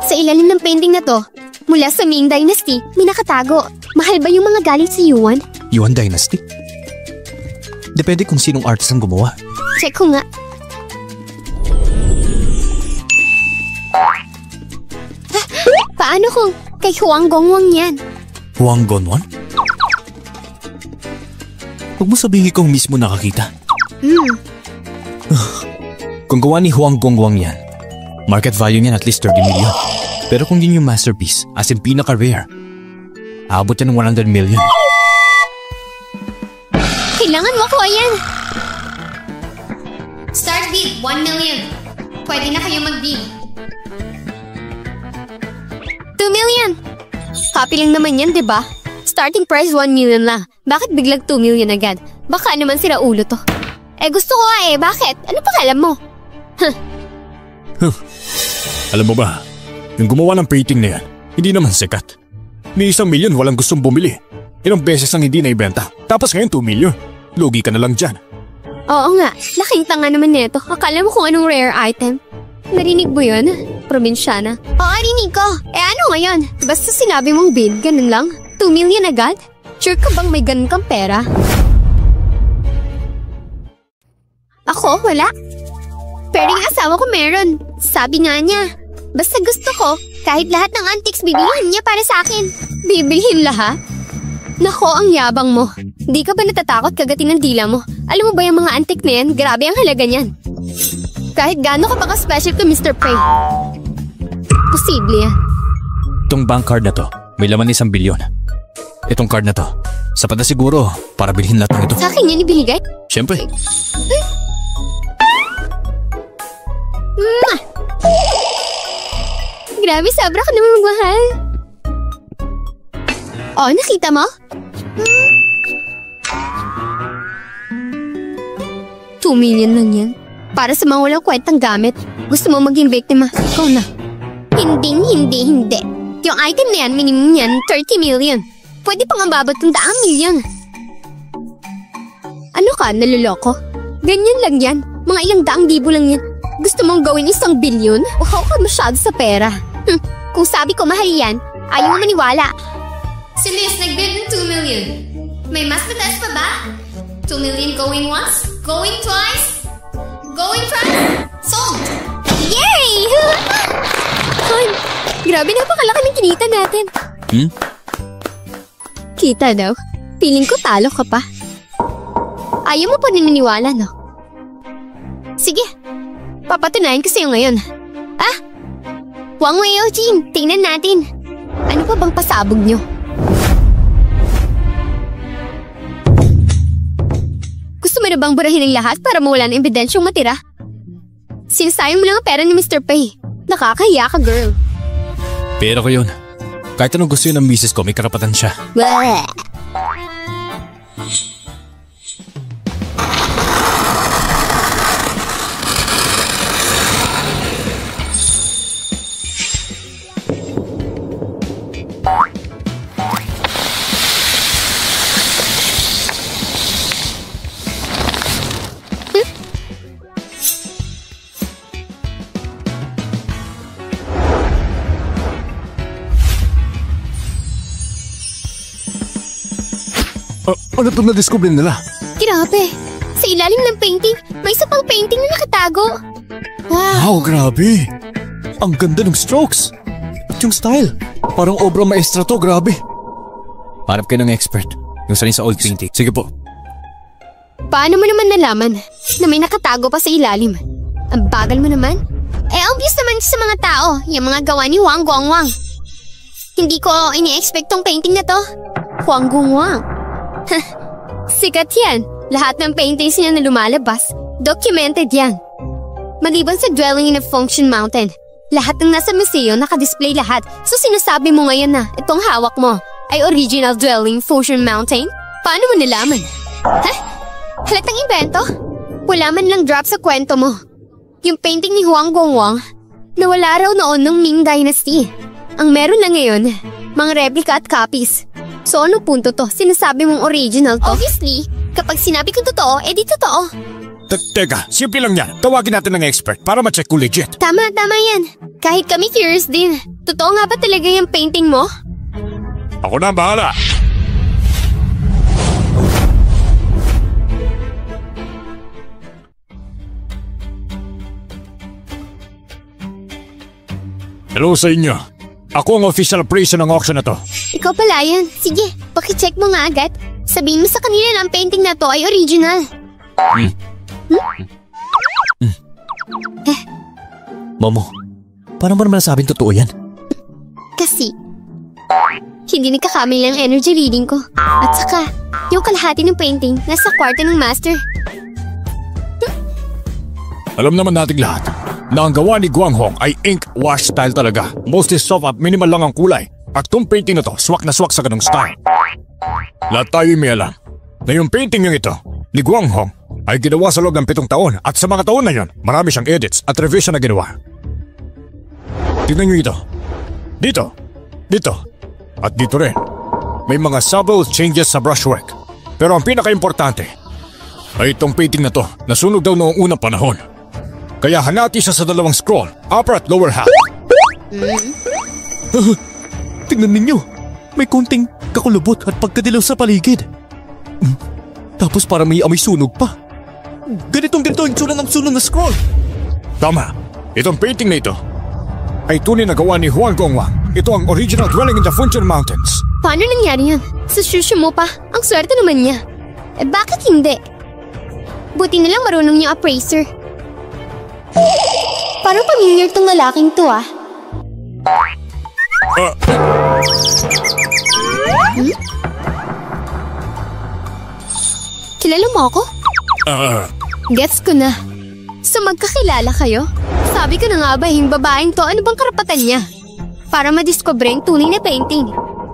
Sa ilalim ng painting na to, mula sa Ming Dynasty, may nakatago. Mahal ba yung mga galing sa Yuan? Yuan Dynasty? Depende kung sinong artist ang gumawa. Check ko nga. Paano kung kay Huang Gongwang yan? Huang Gongwang? Huwag mo sabihin kung mismo nakakita. Kung gawa ni Huang Gongwang yan, market value niyan at least 30 million. Pero kung yun yung masterpiece, as in pinaka-rare, aabot yan ng 100 million. Kailangan mo ko yan. Start bid, 1 million. Pwede na kayo mag-bid. 2 million. Happy lang naman yan, diba? Starting price 1 million lang. Bakit biglang 2 million agad? Baka naman sira ulo to. Gusto ko bakit? Ano pakialam mo? Alam mo ba, yung gumawa ng painting na yan, hindi naman sikat. May 1 million walang gustong bumili. Ilang beses ang hindi naibenta. Tapos ngayon 2 million. Lugi ka na lang dyan. Oo nga, laking tanga naman nito. Akala mo kung anong rare item. Narinig mo yun? Probinsyana. Oo, narinig ko. Ano ngayon? Basta sinabi mong bid, ganun lang? 2 million agad? Sure ka bang may ganun kang pera? Ako, wala. Pero yung asawa ko meron. Sabi nga niya, basta gusto ko, kahit lahat ng antiques bibilhin niya para sa akin. Bibilhin lahat? Nako, ang yabang mo. Di ka ba natatakot kagatin ng dila mo? Alam mo ba yung mga antique na yan? Grabe ang halaga niyan. Kahit gaano ka pa ka-special to Mr. Prey. Posible yan. Itong bank card na to, may laman 1 bilyon. Itong card na to, sapat na siguro para bilhin lahat ng ito. Sa akin yan ibinigay? Siyempre. Grabe, sobra ka naman magmahal. Oh, nakita mo? 2 million lang yan. Para sa mga walang kwentang gamit. Gusto mo maging biktima? Ikaw na. Hindi. Yung item na yan, minimum yan, 30 million. Pwede pang ababot ng 100 million. Ano ka, naluloko? Ganyan lang yan. Mga ilang 100,000 lang yan. Gusto mong gawin 1 bilyon? Wow ka masyado sa pera. Kung sabi ko mahal yan, ayaw mo maniwala. Si Liz nagbid ng 2 million. May mas mataas pa ba? 2 million going once? Going twice? Going thrice? Sold! Yay! Hon, grabe napakalaki ng kinita natin. Kita daw. Feeling ko talo ka pa. Ayaw mo pa naniniwala, no? Sige, papatunayan ko sa'yo ngayon. Wang Wei Jin, tingnan natin. Ano pa bang pasabog nyo? Gusto mo na bang burahin ang lahat para mawala ng ebidensyong matira? Sinasayang mo lang ang pera ni Mr. Pei. Nakakahiya ka, girl. Pero ko yun. Kahit anong gusto yun ng misis ko, may karapatan siya. Bleh. Ano itong na-discover nila? Grabe. Sa ilalim ng painting, may isa pang painting na nakatago. Wow, grabe. Ang ganda ng strokes. At yung style. Parang obra maestra to, grabe. Hanap kayo ng expert. Yung sanay sa old painting. Sige po. Paano mo naman nalaman na may nakatago pa sa ilalim? Ang bagal mo naman. Obvious naman sa mga tao, yung mga gawa ni Huang Gongwang. Hindi ko ini-expect tong painting na to. Huang Gongwang. Sikat yan. Lahat ng paintings niya na lumalabas, documented yan. Maliban sa Dwelling in a Function Mountain, lahat ng nasa museo nakadisplay lahat. So sinasabi mo ngayon na itong hawak mo ay original Dwelling Function Mountain? Paano mo nalaman? Halatang invento? Wala man lang drop sa kwento mo. Yung painting ni Huang Gongwang, nawala raw noon ng Ming Dynasty. Ang meron lang ngayon, mga replica at copies. So ano punto to? Sinasabi mong original to? Obviously, kapag sinabi kong totoo, edi totoo. Teka, simple lang yan. Tawagin natin ng expert para ma-check kung legit. Tama yan. Kahit kami curious din. Totoo nga ba talaga yung painting mo? Ako na ang bahala. Hello sa inyo. Ako ang official appraiser ng auction na to. Ikaw pala yan. Sige, pakicheck mo nga agad. Sabihin mo sa kanila na ang painting na to ay original. Momo, paano mo naman nasabing totoo yan? Kasi, hindi nagkakamali ang energy reading ko. At saka, yung kalahati ng painting nasa kwarto ng master. Alam naman nating lahat na ang gawa ni Guanghong ay ink wash style talaga. Mostly soft at minimal lang ang kulay. At tong painting na to, swak na swak sa ganong style. Lahat tayo may alam na yung painting yung ito ni Guanghong ay ginawa sa loob ng 7 taon at sa mga taon na yon, marami siyang edits at revision na ginawa. Tingnan nyo ito. Dito. At dito rin. May mga subtle changes sa brushwork. Pero ang pinaka-importante ay itong painting na to nasunog daw noong unang panahon. Kaya hanati siya sa 2 scroll, upper at lower half. Tingnan ninyo. May konting kakulubot at pagkadilaw sa paligid. Tapos para may amoy sunog pa. Ganito yung tsura ng sunog na scroll. Tama. Itong painting na ito ay tunay na gawa ni Huang Gongwang. Ito ang original dwelling in the Funshan Mountains. Paano nangyari yan? Sa shushu mo pa. Ang swerte naman niya. Bakit hindi? Buti na lang marunong yung appraiser. Parang familiar tong lalaking to ah. Kilala mo ako? Gets ko na. So magkakilala kayo? Sabi ko na nga ba yung babaeng to, ano bang karapatan niya? Para madiscover yung tunay na painting.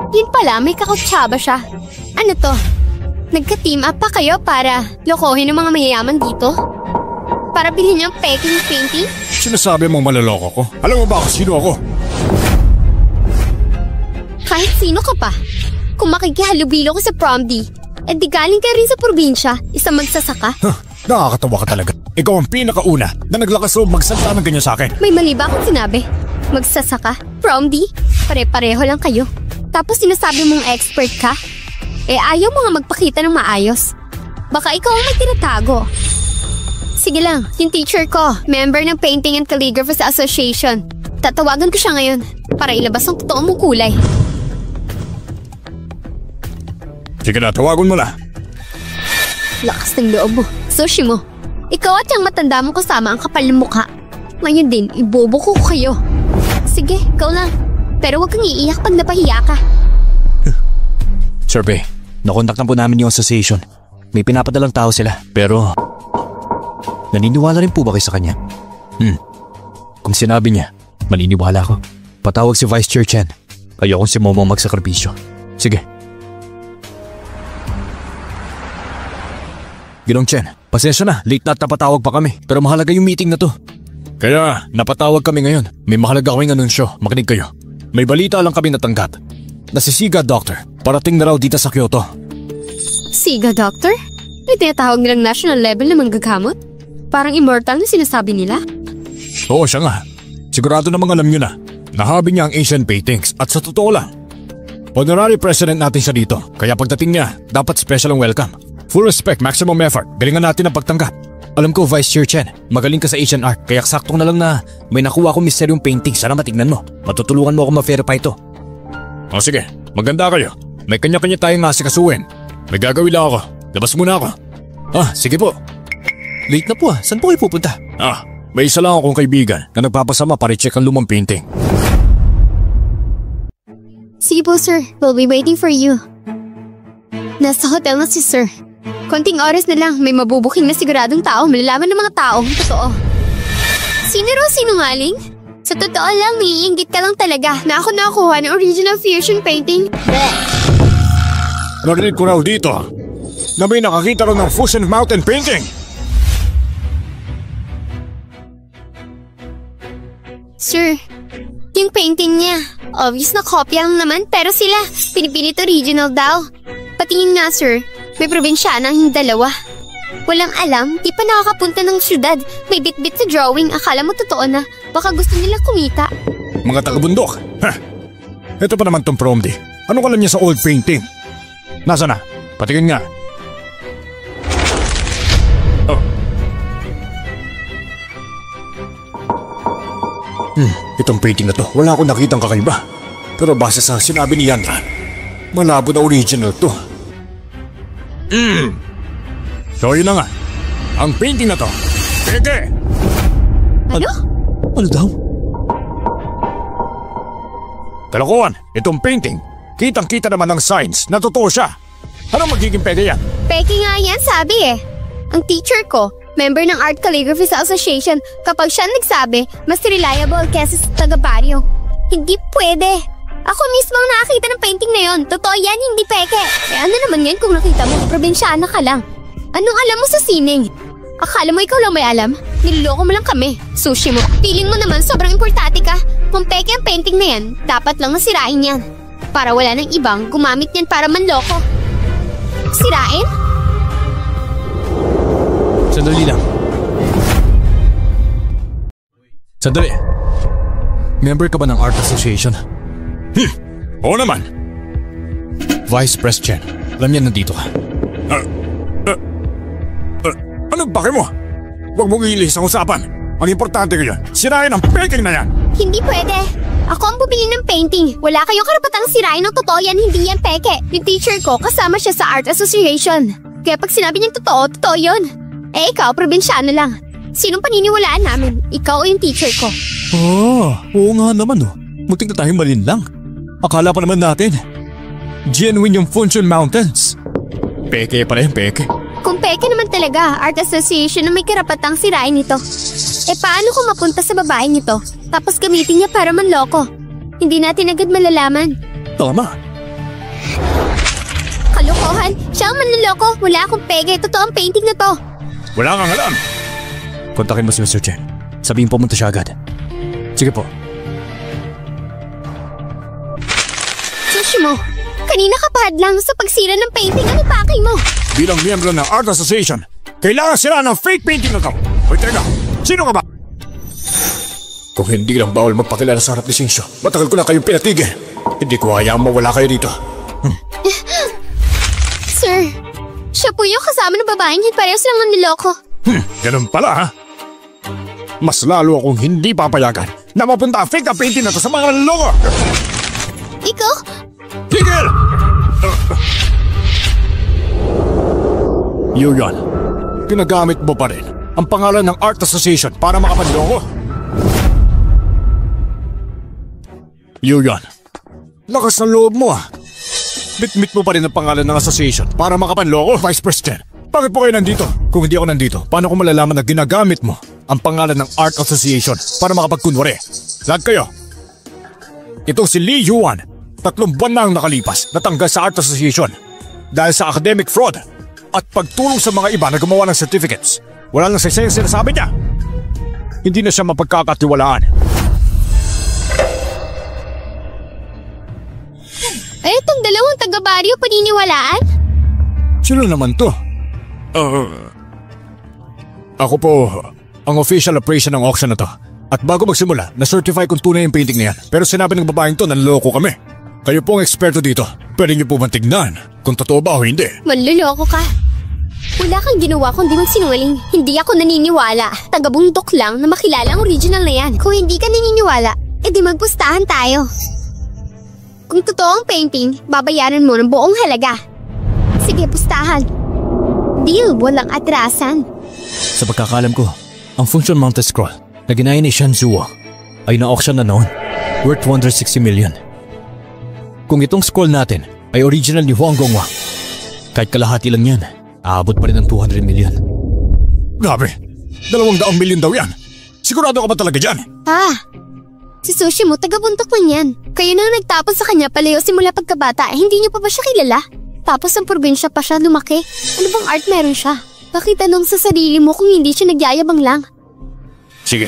Yun pala, may kakutsaba siya. Ano to? Nagka-team up pa kayo para lokohin ng mga mayayaman dito? Para bilhin niyo ang peking painting? Sinasabi mong maloloko ko? Alam mo ba kung sino ako? Kahit sino ka pa. Kung makikihalubilo ko sa prom D, di galing ka rin sa probinsya, isang magsasaka. Nakakatawa ka talaga. Ikaw ang pinakauna na naglakas loob magsalita ng ganyan sa akin. May mali ba akong sinabi? Magsasaka? Prom D? Pare-pareho lang kayo. Tapos sinasabi mong expert ka? Ayaw mo nga magpakita ng maayos. Baka ikaw ang may tinatago. Sige lang, yung teacher ko, member ng Painting and Calligraphy Association. Tatawagan ko siya ngayon para ilabas ang totoo mong kulay. Sige na, tawagan mo na. Lakas ng loob mo. Sushi mo. Ikaw at yung matanda mo kasama ang kapal ng mukha. Ngayon din, ibobo ko kayo. Sige, ikaw lang. Pero huwag kang iiyak pag napahiya ka. Sir Bay, nakontak na po namin yung association. May pinapadalang tao sila, pero naniniwala rin po ba kayo sa kanya? Kung sinabi niya, maniniwala ko. Patawag si Vice Chair Chen. Ayokong si Momo magsakripisyo. Sige. Ginong Chen, pasensya na, late na at napatawag pa kami. Pero mahalaga yung meeting na to. Kaya napatawag kami ngayon. May mahalaga kaming anunsyo, makinig kayo. May balita lang kami natanggap. Na si Siga Doctor, parating na raw dito sa Kyoto. Siga Doctor? May tinatawag nilang national level na manggagamot? Parang immortal na sinasabi nila? Oo, siya nga. Sigurado namang alam nyo na. Nahabi niya ang Asian paintings at sa totoo lang. Honorary president natin siya dito, kaya pagdating niya, dapat special ang welcome. Full respect, maximum effort, galingan natin ang pagtanggap. Alam ko, Vice Chair Chen, magaling ka sa Asian art, kaya saktong na lang na may nakuha akong misteryong painting. Sana matignan mo. Matutulungan mo ako ma-verify ito. O sige, maganda kayo. May kanya-kanya tayong asikasuhin. May gagawin lang ako. Labas muna ako. Sige po. Late na po Saan po kayo pupunta? May isa lang akong kaibigan na nagpapasama para i-check ang lumang painting. Sige po, sir. We'll be waiting for you. Nasa hotel na si sir. Konting oras na lang, may mabubuking na siguradong tao. Malalaman ng mga tao. Totoo. Sino raw sinungaling? Sa totoo lang, naiinggit ka lang talaga na ako nakakuha ng original fusion painting. Narinig ko raw dito na may nakakita raw ng Fusion Mountain painting. Sir, yung painting niya, obvious na kopya lang naman pero sila, pinipilit original daw. Patingin nga sir, may probinsyana ang dalawa. Walang alam, di pa nakakapunta ng syudad. May bit-bit sa drawing, akala mo totoo na. Baka gusto nila kumita. Mga taga-bundok. Ha? Ito pa naman tong Promdi. Anong alam niya sa old painting? Nasa na? Patingin nga. Oh. Itong painting na to, wala akong nakitang kakaiba. Pero base sa sinabi ni Yanran, malabo na original to. So yun na nga. Ang painting na to, peke! Ano? Ano daw? Kalokohan, itong painting, kitang-kita naman ng signs na totoo siya. Anong magiging peke yan? Peke nga yan, sabi eh. Ang teacher ko, member ng Art Calligraphy sa Association, kapag siya nagsabi, mas reliable kesa sa taga-baryo. Hindi pwede. Ako mismo ang nakakita ng painting na yon. Totoo yan, hindi peke. Eh ano naman yan kung nakita mo, probinsyana ka lang. Anong alam mo sa sining? Akala mo ikaw lang may alam? Niloloko mo lang kami. Sushi mo. Feeling mo naman sobrang importante ka. Kung peke ang painting na yan, dapat lang nasirain yan. Para wala nang ibang gumamit yan para manloko. Sirain? Sandali lang. Sandali. Member ka ba ng Art Association? Oo naman. Vice President. Alam niya nandito ka. Anong baki mo? Huwag mong iilis ang usapan. Ang importante ko yun, sirain ang painting na yan. Hindi pwede. Ako ang bumili ng painting. Wala kayong karapatang sirain ng totoo yan, hindi yan peke. Yung teacher ko, kasama siya sa Art Association. Kaya pag sinabi niyang totoo, totoo yun. Eh ikaw, probinsyano lang. Sinong paniniwalaan namin? Ikaw o yung teacher ko? Oo nga naman oh. Muntik na tayong malin lang. Akala pa naman natin, genuine yung Funchal Mountains. Peke pa rin, peke. Kung peke naman talaga, Art Association na may karapatang sirain ito. Eh paano kung mapunta sa babaeng ito, tapos gamitin niya para manloko? Hindi natin agad malalaman. Tama. Kalokohan, siya ang manloloko. Wala akong peke, totoo ang painting na to. Wala kang alam. Kontakin mo si Mr. Chen. Sabihin pumunta siya agad. Sige po. Sushi mo, kanina ka pa hadlang sa pagsira ng painting. Ano pakay mo? Bilang miyembro ng Art Association, kailangan sila ng fake painting na to. Hoy, teka, sino ka ba? Kung hindi lang bawal magpakilala sa harap ni Sinsyo, matagal ko na kayong pinatigil. Hindi ko hayaang mawala kayo dito. Sir, siya po yung kasama ng babaeng yun. Pareho silang manloloko. Ganun pala ha? Mas lalo akong hindi papayagan na mapunta ang fake na painting na to sa mga naloloko. Ikaw? Tigil! Yuyan, pinagamit mo pa rin ang pangalan ng Art Association para makapanloko. Yuyan, lakas ng loob mo ah. Bitmit mo pa rin ang pangalan ng association para makapanloko, Vice President. Bakit po kayo nandito? Kung hindi ako nandito, paano ko malalaman na ginagamit mo ang pangalan ng Art Association para makapagkunwari? Lahat kayo. Ito si Lee Yuan, 3 buwan na ang nakalipas natanggal sa Art Association dahil sa academic fraud at pagtulong sa mga iba na gumawa ng certificates. Wala lang sa isa yung sinasabi niya. Hindi na siya mapagkakatiwalaan. Eh, itong dalawang taga-baryo paniniwalaan? Sino naman to? Ako po ang official operation ng auction na to. At bago magsimula, na-certify kung tunay yung painting na yan. Pero sinabi ng babaeng to, nanloko kami. Kayo po ang eksperto dito. Pwede niyo po bang tignan kung totoo ba o hindi? Manloloko ka. Wala kang ginawa kundi magsinungaling. Hindi ako naniniwala. Taga-bundok lang na makilala ang original na yan. Kung hindi ka naniniwala, edi magpustahan tayo. Kung totoo ang painting, babayaran mo ng buong halaga. Sige, pustahan. Deal, walang atrasan. Sa pagkakalam ko, ang Funchal Mountain Scroll na ginaya ni Shan Zuo ay na-auction na noon, worth 260 million. Kung itong scroll natin ay original ni Huang Gongwa, kahit kalahati lang yan, aabot pa rin ng 200 million. Grabe, 200 million daw yan. Sigurado ka ba talaga dyan? Si Sushi mo, taga-buntok lang yan. Kayo nang nagtapon sa kanya palayo simula pagkabata, hindi niyo pa ba siya kilala? Tapos ang probinsya pa siya lumaki. Ano bang art meron siya? Bakit tanong sa sarili mo kung hindi siya nagyayabang lang? Sige.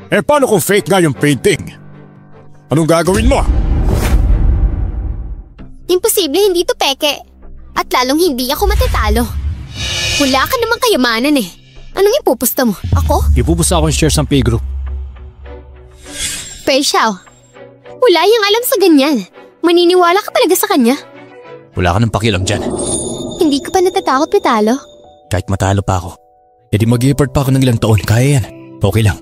Eh paano kung fake nga yung painting? Anong gagawin mo? Imposible, hindi to peke. At lalong hindi ako matatalo. Wala ka namang kayamanan eh. Anong ipupusta mo? Ako? Ipupusta ako yung shares ng pay group. Pei Xiao, wala yang alam sa ganyan. Maniniwala ka talaga sa kanya? Wala ka ng pakialam dyan. Hindi ka pa natatakot matalo? Kahit matalo pa ako, edi mag-i-effort pa ako ng ilang taon. Kaya yan. Okay lang.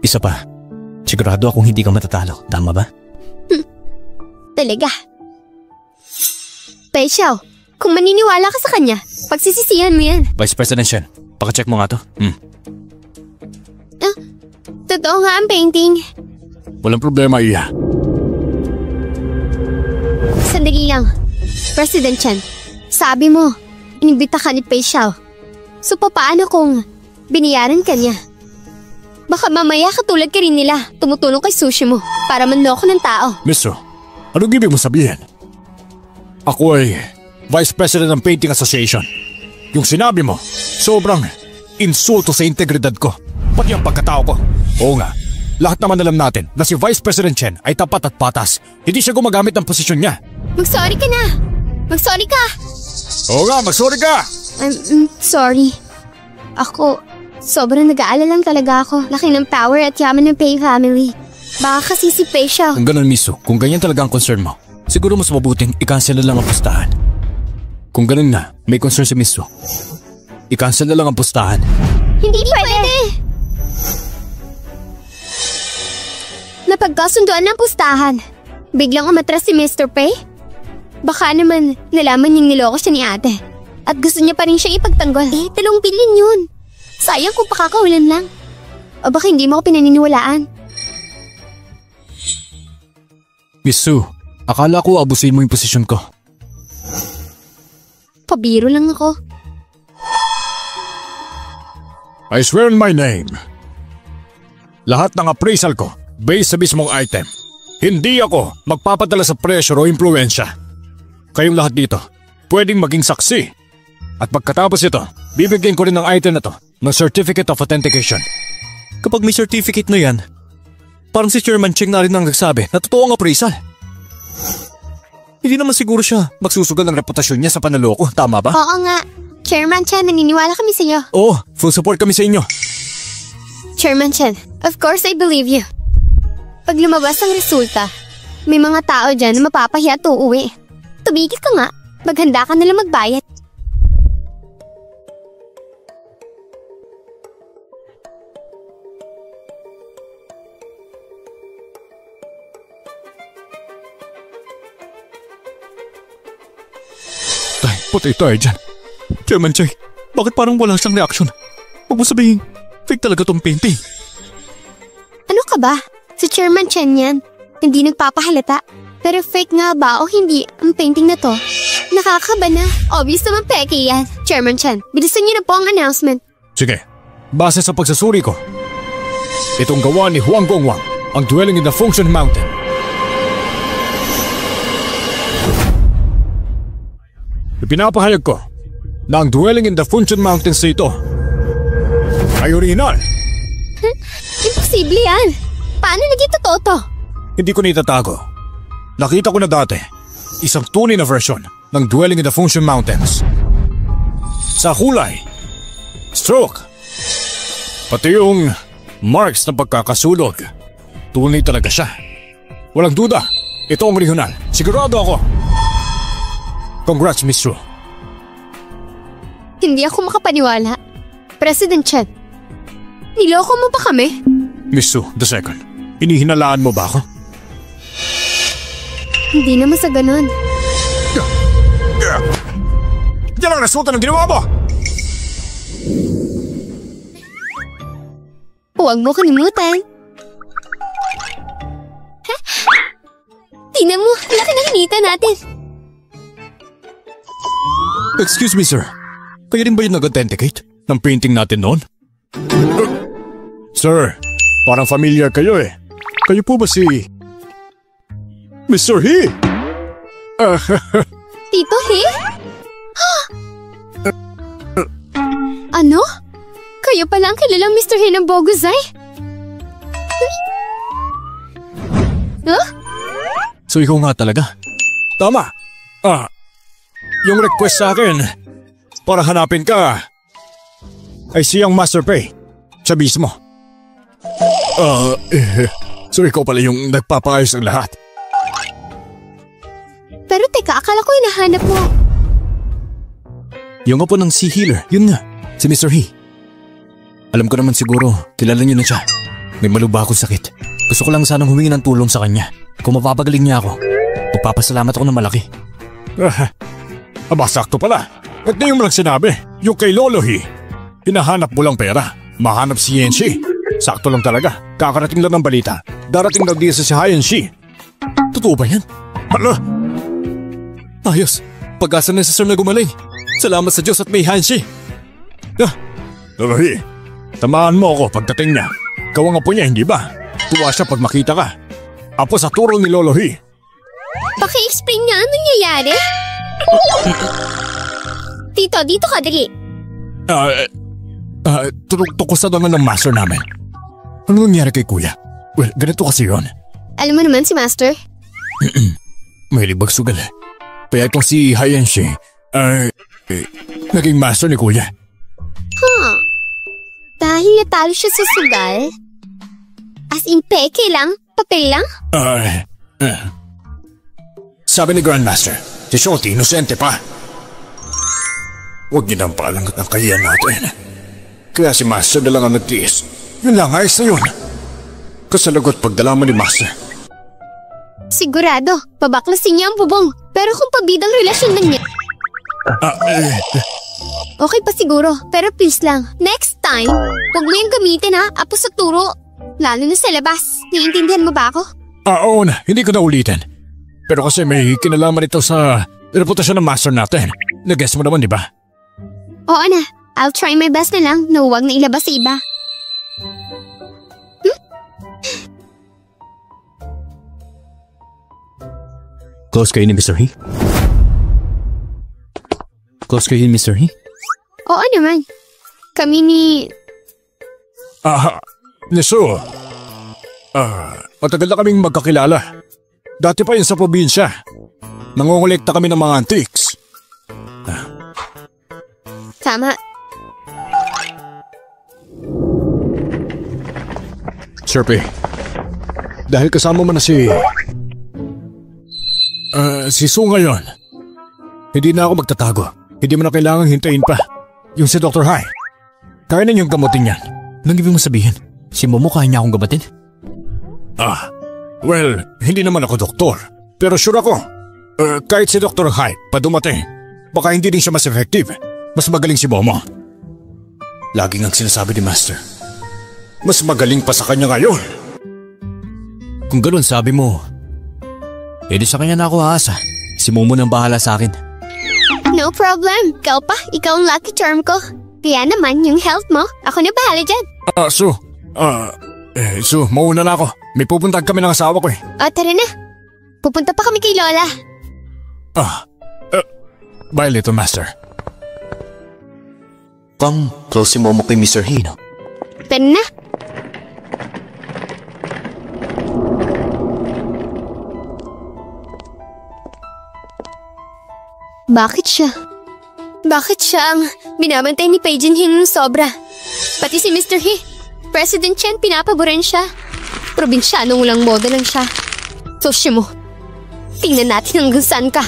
Isa pa, sigurado akong hindi ka matatalo. Tama ba? Talaga. Pei Xiao, kung maniniwala ka sa kanya, pagsisisihan mo yan. Vice President Shen, paka-check mo nga to. Totoo nga ang painting. Walang problema, Iya. Sandali lang. President Chen, sabi mo, inibita ka ni Pei Xiao. So paano kung biniyaran ka niya? Baka mamaya katulad ka rin nila, tumutulong kay sushi mo para manloko ng tao. Mister, anong ibig mo sabihin? Ako ay Vice President ng Painting Association. Yung sinabi mo, sobrang insulto sa integridad ko. Pati ang pagkatao ko. Oo nga, lahat naman alam natin na si Vice President Chen ay tapat at patas. Hindi siya gumagamit ng posisyon niya. Mag-sorry ka na. Mag-sorry ka. Oo nga, mag-sorry ka! I'm sorry. Ako, sobrang nag-aalala lang talaga ako. Laki ng power at yaman ng Pei family. Baka kasi si Pei Xiao. Kung ganun, Miso, kung ganyan talaga ang concern mo, siguro mas mabuting i-cancel na lang ang pustahan. Kung ganun na, may concern si Miso, i-cancel na lang ang pustahan. Hindi pwede. Napagkasunduan ng pustahan. Biglang umatras si Mr. Pei. Baka naman nalaman niyang niloko siya ni ate. At gusto niya pa rin siya ipagtanggol. 2 billion yun. Sayang kung pakakawalan lang. O baka hindi mo ako pinaniniwalaan. Miss Su, akala ko abusin mo yung posisyon ko. Pabiro lang ako. I swear on my name. Lahat ng appraisal ko, based sa mismong item. Hindi ako magpapadala sa pressure o impluensya. Kayong lahat dito, pwedeng maging saksi. At pagkatapos ito, bibigyan ko rin ng item na to ng Certificate of Authentication. Kapag may certificate na yan, parang si Chairman Cheng na rin ang nagsabi na totoo ang appraisal. Hindi naman siguro siya magsusugal ng reputasyon niya sa panaloko, tama ba? Oo nga. Chairman Chen, naniniwala kami sa iyo. Oo, full support kami sa inyo. Chairman Chen, of course I believe you. Pag lumabas ang resulta, may mga tao dyan na mapapahiya at uuwi. Tumigil ka nga. Maghanda ka nalang magbayad. Puti tayo dyan. Chairman Cheng, bakit parang wala siyang reaction? Huwag mo sabihin, fake talaga tong painting. Ano ka ba? Si Chairman Chen yan. Hindi nagpapahalata. Pero fake nga ba o hindi ang painting na to? Nakakaba na. Obvious naman peke yan. Chairman Chen, bilisan niyo na po ang announcement. Sige, base sa pagsasuri ko, itong gawa ni Huang Gongwang, ang Dwelling in the Function Mountain. Ipinapahayag ko na ang Dwelling in the Function Mountains na ito ay original. Imposible yan. Paano naging totoo to? Hindi ko nitatago. Nakita ko na dati isang tunay na version ng Dwelling in the Function Mountains. Sa kulay, stroke, pati yung marks ng pagkakasulog. Tunay talaga siya. Walang duda, ito ang original. Sigurado ako. Congrats, Miss Ru. Hindi ako makapaniwala. President Chen, niloko mo pa kami? Miss Su, the second. Hinihinalaan mo ba ako? Hindi naman sa ganun. Yan ang resulta ng ginawa mo! Huwag mo kalimutan. Tingnan mo, laki ng hinita natin. Excuse me, sir. Kayo rin ba yung nag-authenticate ng painting natin noon? Sir, parang familiar kayo eh. Kayo po ba si Mr. He? Tito He? Ano? Kayo pala ang kilalang Mr. He ng Boguzai? Huh? So ikaw nga talaga? Tama. Yung request sa akin, para hanapin ka ay siyang Master Pei. Siya mismo. So ikaw pala yung nagpapaayos ng lahat. Pero teka, akala ko hinahanap mo. Yung apo ng Sea Healer, yun nga, si Mr. He. Alam ko naman siguro, kilala niyo na siya. May maluba akong sakit. Gusto ko lang sanang humingi ng tulong sa kanya. Kung mapapagaling niya ako, magpapasalamat ako ng malaki. Sakto pala. At ngayon mo lang sinabi, yung kay Lolo He, hinahanap mo lang pera. Mahanap si Yenshi. Sakto lang talaga. Kakarating lang ng balita. Darating daw din si Hayenshi. Totoo ba yan? Hala? Ayos. Pag-asa na si Sir na gumaling. Salamat sa Diyos at may Hayenshi. Lolo He, tamaan mo ako pagdating niya. Ikaw ang apo niya, hindi ba? Tuwa siya pag makita ka. Apo sa turo ni Lolo He. Paki-explain nga anong nangyayari? Tito, dito ka, dali. Tungkol sa naman ng master namin. Ano nangyari kay kuya? Well, ganito kasi yun. Alam mo naman si Master? May libag sugal. Kaya itong si Hayenshi, naging master ni kuya. Dahil natalo siya sa sugal? As in peke lang? Papel lang? Sabi ni Grandmaster, si Shorty inosente pa. Huwag niyo nang palangat ang kahiyan natin. Kaya si Master na lang ang nagtiis. Yun lang, ayos na yun. Kasalagot pagdalaman ni Master. Sigurado, pabaklasin niya ang bubong. Pero kung pabidang relasyon lang niya. Okay pa siguro, pero please lang, next time, huwag mo yung gamitin ha, apo sa turo. Lalo na sa labas. Naiintindihan mo ba ako? Oo na, hindi ko na ulitin. Pero kasi may kinalaman ito sa reputasyon ng Master natin. Nag-guess mo naman, di ba? Oo na, I'll try my best na lang na huwag na ilabas sa iba. Close kayo ni Mr. He? Close kayo ni Mr. He? Oo naman. Kami ni... Niso. Matagal na kaming magkakilala. Dati pa yun sa probinsya. Nangongolekta kami ng mga antiques. Tama. Sir Pei, dahil kasama mo na si Su ngayon, hindi na ako magtatago. Hindi mo na kailangang hintayin pa. Yung si Dr. Hai, kaya na niyong gamutin yan. Anong ibig mo sabihin? Si Momo kaya niya akong gabatin? Well, hindi naman ako doktor. Pero sure ako, kahit si Dr. Hai pa dumating, baka hindi din siya mas effective. Mas magaling si Momo. Lagi ngang sinasabi ni Master, mas magaling pa sa kanya ngayon. Kung ganun sabi mo, edi sa kanya na ako aasa. Si Momo nang bahala sa akin. No problem. Ikaw pa. Ikaw ang lucky charm ko. Kaya naman, yung health mo, ako na bahala dyan. Su, mauna na ako. May pupuntahan kami ng asawa ko eh. Tara na. Pupunta pa kami kay Lola. Bye, little master. Kang close si Momo kay Mr. He, no? Tara na. Bakit siya? Bakit siya ang binabantay ni Peijin Hin ng sobra? Pati si Mr. He, President Chen, pinapaboran siya. Probinsyanong walang moda lang siya. Sosyo mo, tingnan natin hanggang saan ka.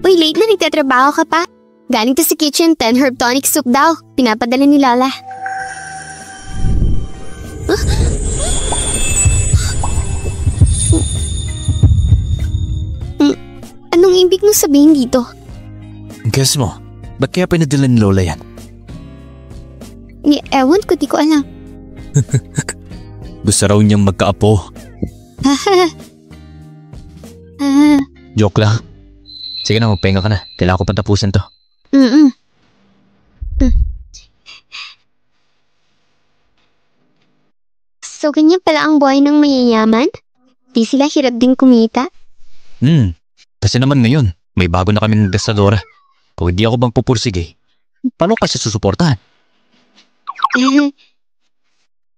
Uy, late na, nagtatrabaho ka pa? Galing to sa kitchen, 10 herb tonic soup daw. Pinapadala ni Lola. Anong ibig mong sabihin dito? Guess mo, ba't kaya pinadala ni Lola yan? Ewan ko, di ko alam. Gusto raw niyang magkaapo. Joke lang. Sige na, magpahinga ka na. Kailangan ko pang tapusin to. So, ganyan pala ang buhay ng mayayaman? Di sila hirap din kumita? Kasi naman ngayon, may bago na kami ng gastadora. Kung hindi ako bang pupursige, paano kasi susuportahan?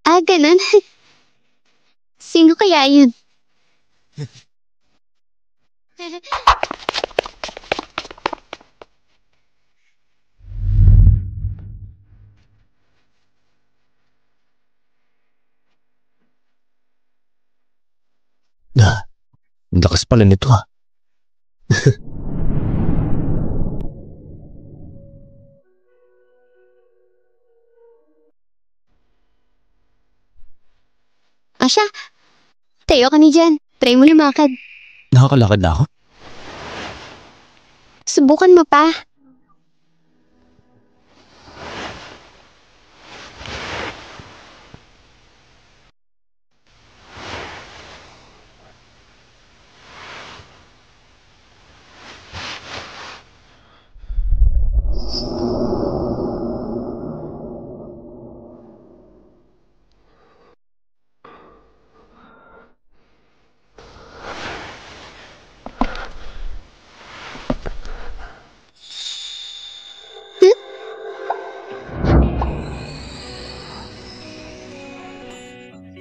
Ah, ganun. Sino kaya yun? Ang lakas pala nito ha. Asya, tayo ka ni dyan. Try mo lumakad. Nakakalakad na ako? Subukan mo pa.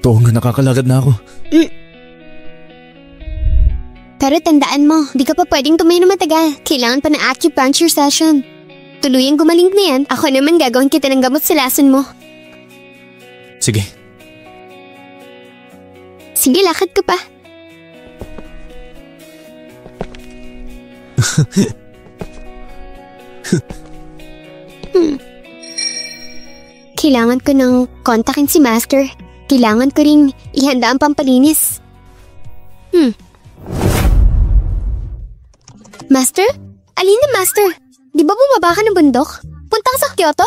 Oo nga, nakakalakad na ako. Pero tandaan mo, di ka pa pwedeng tumayo na matagal. Kailangan pa ng acupuncture session. Tuluyang gumaling na yan. Ako naman gagawin kita ng gamot sa lason mo. Sige. Sige, lakad ka pa. Kailangan ko ng kontakin si Master. Kailangan ko ring ihanda ang pampalinis. Master? Alin na, Master? Di ba bumaba ka ng bundok? Punta ka sa Kyoto?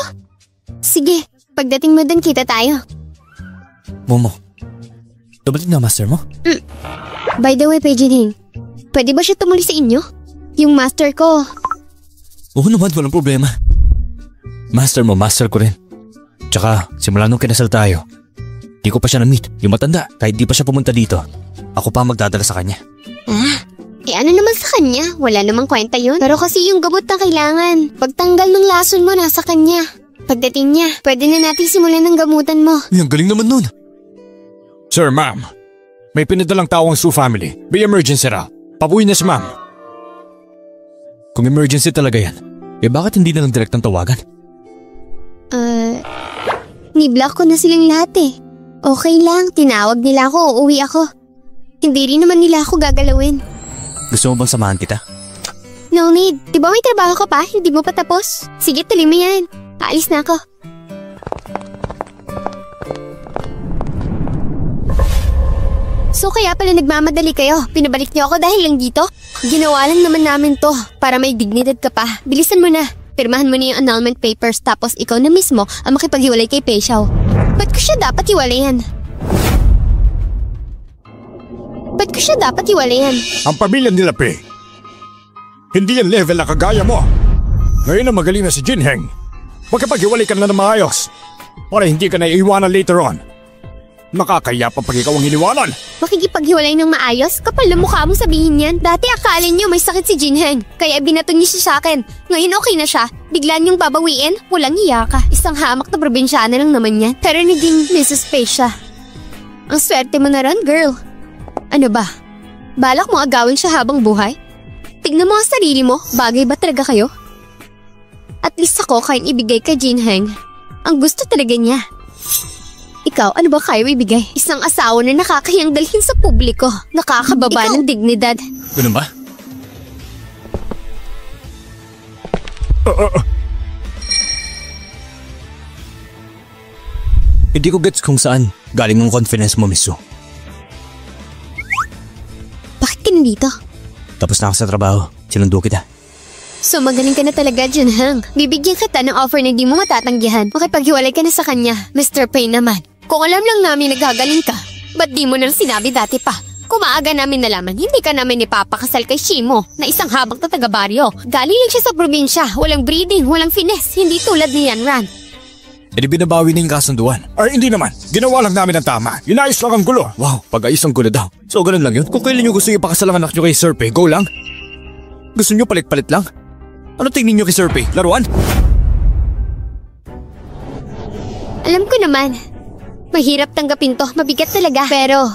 Sige, pagdating mo dun kita tayo. Momo, dumating na master mo? By the way, Peijin, pwede ba siya tumuli sa inyo? Yung master ko. Oo naman, walang problema. Master mo, master ko rin. Tsaka, simula nung kinasal tayo, di ko pa siya na-meet. Yung matanda, kahit di pa siya pumunta dito, ako pa magdadala sa kanya. Ano naman sa kanya? Wala namang kwenta yun. Pero kasi yung gamot na kailangan. Pagtanggal ng lason mo, nasa kanya. Pagdating niya, pwede na natin simulan ng gamutan mo. Ang galing naman nun. Sir, ma'am. May pinadalang tao ang Su family. May emergency raw. Pabuhay na si ma'am. Kung emergency talaga yan, bakit hindi na lang direktang tawagan? Ni-block ko na silang lahat eh. Okay lang, tinawag nila ako, uuwi ako. Hindi rin naman nila ako gagalawin. Gusto mo bang samahan kita? No need. Di ba may trabaho ka pa? Hindi mo pa tapos? Sige, tuloy mo yan. Aalis na ako. So kaya pala nagmamadali kayo. Pinabalik niyo ako dahil lang dito? Ginawa lang naman namin to para may dignidad ka pa. Bilisan mo na. Pirmahan mo na yung annulment papers tapos ikaw na mismo ang makipaghiwalay kay Pei Xiao. Ba't ko siya dapat hiwalayan? Ang pamilya nila, Pei. Hindi yan level na kagaya mo. Ngayon na magaling na si Jinheng. Magkapaghiwalay ka na ng maayos para hindi ka na iiwanan later on. Nakakaya pa pag ikaw ang iniwanan. Makikipaghiwalay ng maayos? Kapal na mukha mo sabihin yan. Dati akala niyo may sakit si Jinheng, kaya binato niyo siya sa akin. Ngayon okay na siya. Bigla niyong babawiin? Walang hiya ka. Isang hamak na probinsyana lang naman yan. Pero naging Mrs. Pei siya. Ang swerte mo na ron, girl. Ano ba? Balak mo agawin siya habang buhay? Tignan mo ang sarili mo. Bagay ba talaga kayo? At least ako kayang ibigay kay Jinheng. Ang gusto talaga niya. Ikaw, ano ba kayo ibigay? Isang asawa na nakakahiyang dalhin sa publiko. Nakakababa ng dignidad. Ganun ba? Hindi ko gets kung saan galing ang confidence mo, Miss Su. Bakit ka nandito? Tapos na ako sa trabaho. Sinundo kita. So magaling ka na talaga, Jinheng. Bibigyan kita ng offer na hindi mo matatanggihan. Makipaghiwalay ka na sa kanya, Mr. Pei naman. Kung alam lang namin nagagaling ka, ba't di mo nang sinabi dati pa? Kung maaga namin nalaman, hindi ka namin ipapakasal kay Shimo na isang habang na taga-baryo. Galing lang siya sa probinsya, walang breeding, walang finesse, hindi tulad ni Yanran. E di binabawi na yung kasunduan. Ay hindi naman. Ginawa lang namin ang tama. Inayos lang ang gulo. Wow, pag-ayos ang gulo daw. So ganun lang yun? Kung kailan nyo gusto ipakasal ang anak nyo kay Sir Pei, go lang. Gusto nyo palit-palit lang? Ano tingin nyo kay Sir Pei? Laruan? Alam ko naman. Mahirap tanggapin to, mabigat talaga. Pero,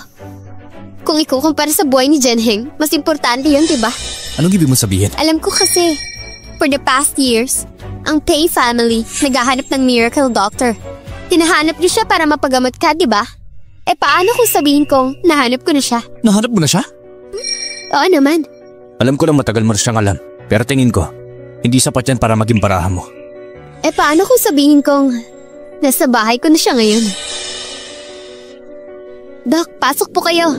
kung ikukumpara sa buhay ni Jinheng, mas importante yun, diba? Anong ibig mo sabihin? Alam ko kasi, for the past years, ang Pei family naghahanap ng miracle doctor. Hinahanap niyo siya para mapagamot ka, diba? Paano kung sabihin kong nahanap ko na siya? Nahanap mo na siya? Oo naman. Alam ko lang matagal mo na siyang alam. Pero tingin ko, hindi sapat yan para maging barahan mo. Paano kung sabihin kong nasa bahay ko na siya ngayon? Doc, pasok po kayo.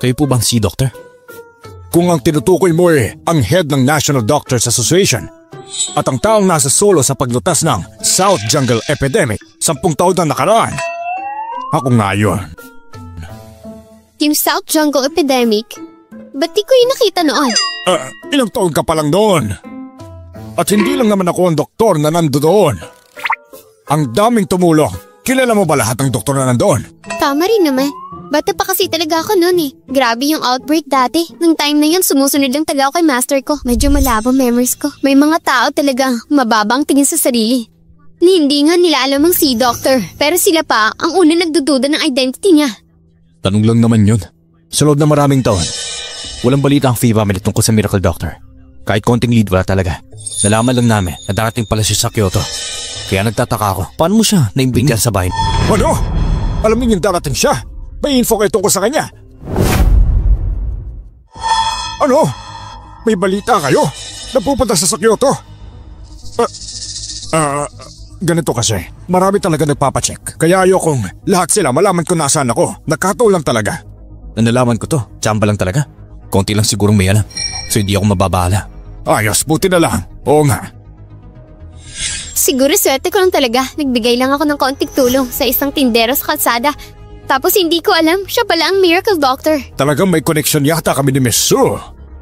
Kayo po bang si Doctor? Kung ang tinutukoy mo ang head ng National Doctors Association at ang taong nasa solo sa paglutas ng South Jungle Epidemic 10 taon na nakaraan, ako nga yun. Yung South Jungle Epidemic? Ba't di ko yung nakita noon? Ilang taon ka pa lang doon. At hindi lang naman ako ang doktor na nandoon. Ang daming tumulong. Kilala mo ba lahat ng doktor na nandoon? Tama rin naman. Bata pa kasi talaga ako noon eh. Grabe yung outbreak dati. Nung time na yun, sumusunod lang talaga ako kay master ko. Medyo malabo memories ko. May mga tao talaga mababang tingin sa sarili. Hindi nga nila alam ang si doctor. Pero sila pa ang una nagdududa ng identity niya. Tanong lang naman yun. Sa loob ng maraming taon, walang balita ang Phi family tungkol sa Miracle Doctor. Kahit konting lead wala talaga. Nalaman lang namin na darating pala siya sa Kyoto. Kaya nagtataka ako, paano mo siya naimbigyan sa bahay? Ano? Alam niyo yung darating siya? May info kayo tungkol sa kanya? Ano? May balita kayo? Napupunta sa Kyoto? Ganito kasi, marami talaga nagpapacheck. Kaya ayokong lahat sila malaman kung nasaan ako. Nagkataon lang talaga. Nalaman ko to, tsamba lang talaga. Konti lang sigurong may alam, so hindi ako mababahala. Ayos, buti na lang. Oo nga. Siguro swerte ko lang talaga. Nagbigay lang ako ng konting tulong sa isang tindero sa kalsada. Tapos hindi ko alam, siya pala ang Miracle Doctor. Talagang may connection yata kami ni Miss Sue.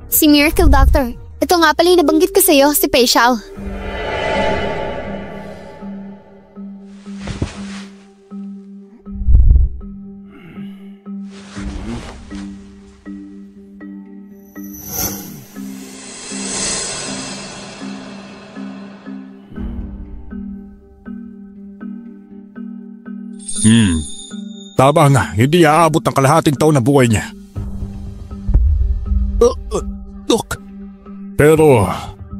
Si Miracle Doctor. Ito nga pala yung nabanggit ko sa'yo, si Pei Xiao. Tama nga, hindi aabot ng kalahating taon na buhay niya. Doc! Pero,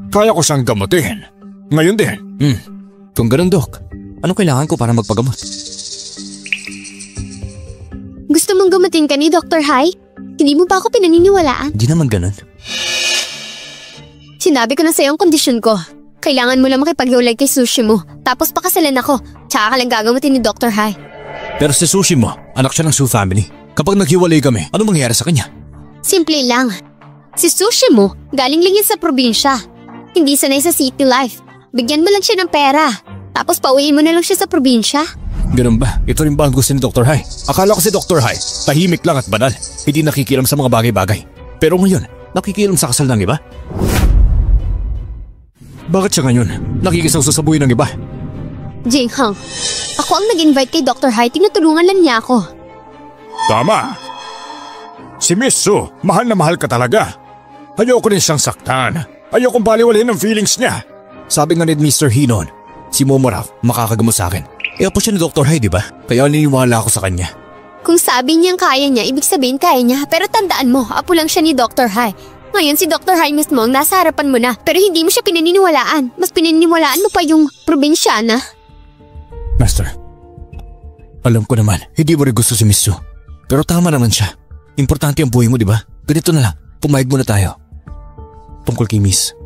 kaya ko siyang gamutin. Ngayon din. Kung ganun, Doc, anong kailangan ko para magpagamot? Gusto mong gamutin ka ni Dr. Hai? Hindi mo pa ako pinaniniwalaan? Di naman ganun. Sinabi ko na sa'yo ang kondisyon ko. Kailangan mo lang makipaghiwalay kay Sushi mo. Tapos pakasalan ako. Tsaka ka lang gagamutin ni Dr. Hai. Pero si Sushi mo, anak siya ng Su family. Kapag naghiwalay kami, ano mangyayari sa kanya? Simple lang. Si Sushi mo, galing lang yan sa probinsya. Hindi sanay sa city life. Bigyan mo lang siya ng pera. Tapos pauwiin mo na lang siya sa probinsya. Ganun ba? Ito rin ba ang gusto ni Dr. Hai? Akala ko si Dr. Hai, tahimik lang at banal. Hindi nakikialam sa mga bagay-bagay. Pero ngayon, nakikialam sa kasal ng iba? Bakit siya ngayon nakikisawso sa buhay ng iba? Jinghang, ako ang nag-invite kay Dr. Hai. Tinutulungan lang niya ako. Tama. Si Miss Sue, mahal na mahal ka talaga. Ayoko rin siyang saktan. Ayokong baliwalain ang feelings niya. Sabi nga ni Mr. Hinon, si Momoraf makakagamot sa akin. Apo siya ni Dr. Hai, di ba? Kaya niniwala ako sa kanya. Kung sabi niyang kaya niya, ibig sabihin kaya niya. Pero tandaan mo, apo lang siya ni Dr. Hai. Ngayon si Dr. Hai mismo ang nasa harapan mo na. Pero hindi mo siya pinaniniwalaan. Mas pinaniniwalaan mo pa yung probinsyana. Master, alam ko naman, hindi mo rin gusto si Miss Sue. Pero tama naman siya. Importante ang buhay mo, di ba? Ganito na lang, pumayag muna tayo. Tungkol kay Miss.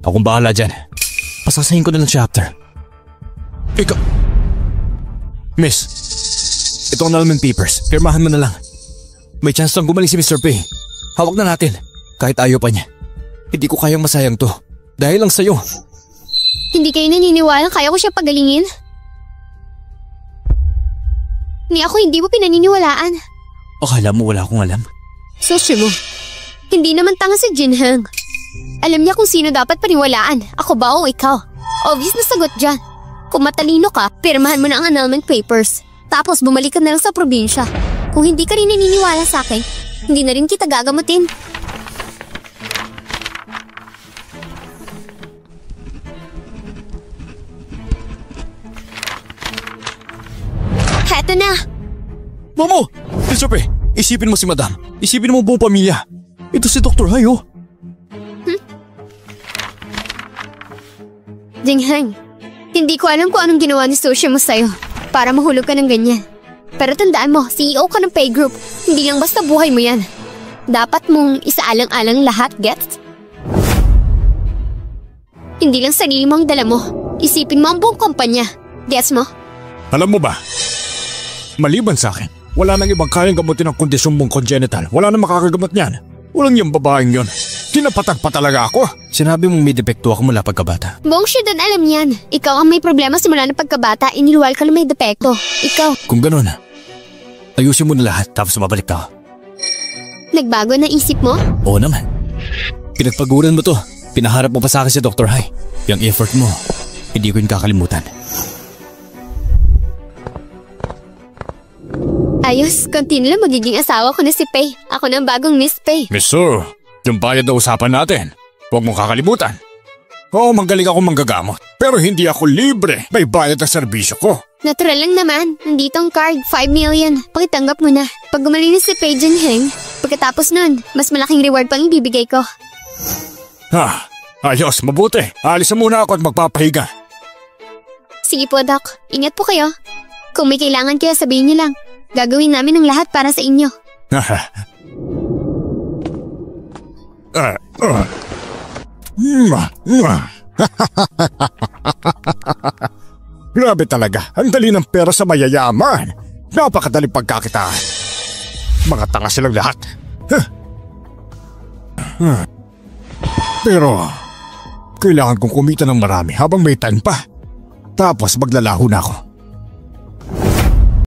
Akong bahala dyan. Pasasahin ko na lang siya after. Ikaw! Miss, ito ang annulment papers. Pirmahan mo na lang. May chance lang gumaling si Mr. Pei. Hawak na natin. Kahit ayaw pa niya. Hindi ko kayang masayang to. Dahil lang sa'yo. Hindi kayo naniniwala kaya ko siya pagalingin? Ni ako hindi mo pinaniniwalaan. Akala mo wala akong alam? Sushi mo. Hindi naman tanga si Jinheng. Alam niya kung sino dapat paniwalaan. Ako ba o ikaw? Obvious na sagot dyan. Kung matalino ka, pirmahan mo na ang annulment papers. Tapos bumalik ka na lang sa probinsya. Kung hindi ka rin naniniwala sa akin, hindi na rin kita gagamutin. Heto na! Momo! Christopher, isipin mo si Madam. Isipin mo buong pamilya. Ito si Dr. Hai, oh. Jingheng, hindi ko alam kung anong ginawa ni Sushi mo sa'yo para mahulog ka ng ganyan. Pero tandaan mo, CEO ka ng pay group. Hindi lang basta buhay mo yan. Dapat mong isaalang-alang lahat, gets? Hindi lang sarili mo ang dala mo. Isipin mo ang buong kumpanya. Gets mo? Alam mo ba, maliban sa akin, wala nang ibang kayang gamutin ang kondisyon mong congenital. Wala nang makakagamot niyan. Walang yung babaeng yon. Tinapatag pa talaga ako. Sinabi mong may depekto ako mula pagkabata. Buong syudad alam niyan. Ikaw ang may problema simula ng pagkabata. Iniluwal ka na may depekto. Ikaw. Kung ganun, ayusin mo na lahat tapos mabalik ako. Nagbago na isip mo? Oo naman. Pinagpaguran mo to. Pinaharap mo pa sa akin si Dr. Hai. Yung effort mo, hindi ko yung kakalimutan. Ayos, continue lang magiging asawa ko na si Pei. Ako na ang bagong Miss Pei. Mister, yung bayad na usapan natin. Huwag mong kakalimutan. Oo, magaling ako manggagamot. Pero hindi ako libre. May bayad ang serbisyo ko. Natural lang naman. Nandito ang card, 5 million. Pakitanggap mo na. Pag gumaling na si Pei Jingheng, pagkatapos nun, mas malaking reward pang ibibigay ko. Ayos, mabuti. Alis na muna ako at magpapahiga. Sige po, Doc. Ingat po kayo. Kung may kailangan kayo, sabihin niyo lang. Gagawin namin ang lahat para sa inyo. Grabe talaga. Ang dali ng pera sa mayayaman. Napakadaling pagkakitaan. Mga tanga silang lahat. Pero, kailangan kong kumita ng marami habang may time pa. Tapos maglalaho na ako.